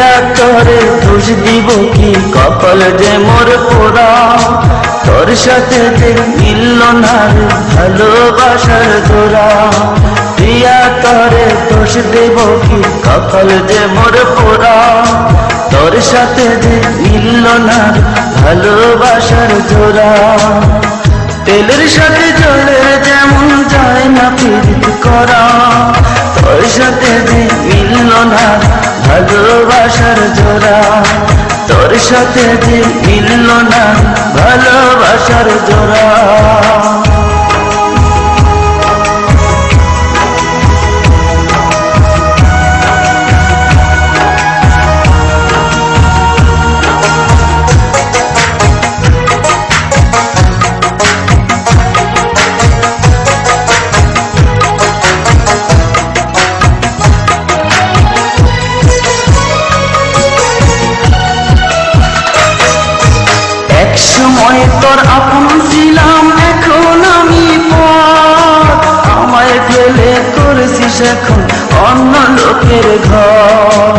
প্রিয়া তোরে দোষ দিব কি, কপাল যে মোর পোড়া। তোর সাথে যে মিলল না রে ভালোবাসার জোড়া। প্রিয়া তোরে দোষ দেব কি, কপাল যে মোর পোড়া। তোর সাথে যে মিলল না রে ভালোবাসার জোড়া। তেলের সাথে জলের যেমন যায় না প্রীতি করা। তোর সাথে যে মিলল না ভালোবাসার জোড়া। তোর সাথে যে মিলল না ভালোবাসার জোড়া। একসময় তোর আপন ছিলাম, এখন আমি পর। আমায় ফেলে করেছিস এখন অন্য লোকের ঘর।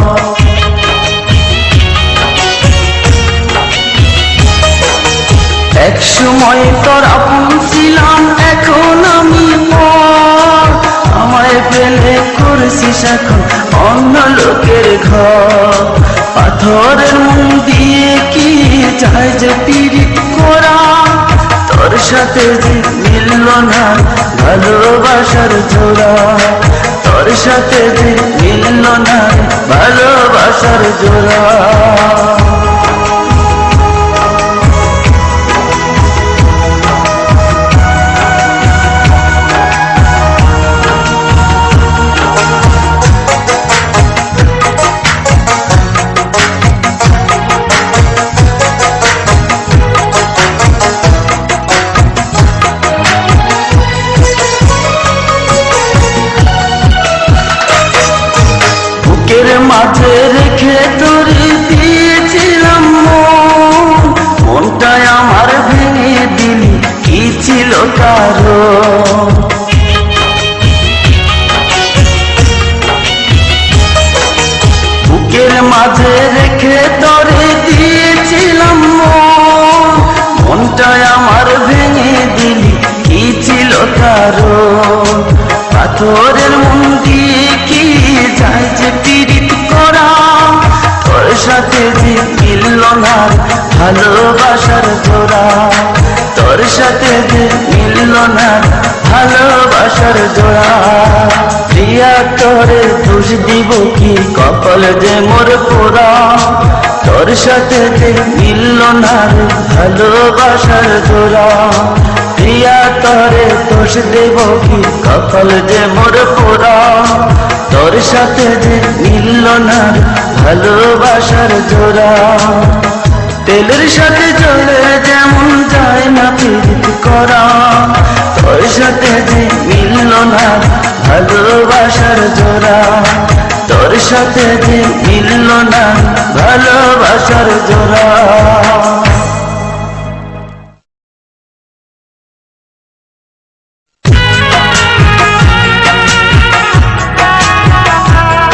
একসময় তোর আপন ছিলাম, এখন আমি পর। আমায় ফেলে করেছিস এখন অন্য লোকের ঘর। পাথরের মন দিয়ে কি চাই যে পিরিত করা। তোর সাথে যে মিলল না ভালোবাসার জোড়া। তোর সাথে যে মিলল না ভালোবাসার জোড়া। বুকের মাঝে রেখে তোরে দিয়েছিলাম মন। মনটাই আমার ভেঙে দিলি, কি ছিল কারণ? বুকের মাঝে রেখে তোরে দিয়েছিলাম মন। মনটাই আমার ভেঙে দিলি, কি ছিল কারণ? পাথরের মন দিয়ে কি যায় যে পীড়িত করা। তোর সাথে যে মিলল না ভালোবাসার জোড়া। তোর সাথে যে মিলল না ভালোবাসার জোড়া। প্রিয়া তোরে দোষ দিব কি, কপাল যে মোর পোড়া। তোর সাথে যে মিলল না ভালোবাসার জোড়া। প্রিয়া তোরে দোষ দেব কি, কপাল যে মোর পোড়া। তোর সাথে যে মিলল না ভালোবাসার জোড়া। তেলের সাথে জলের যেমন যায় না প্রীতি করা। তোর সাথে যে মিলল না ভালোবাসার জোড়া। তোর সাথে যে মিলল না ভালোবাসার জোড়া।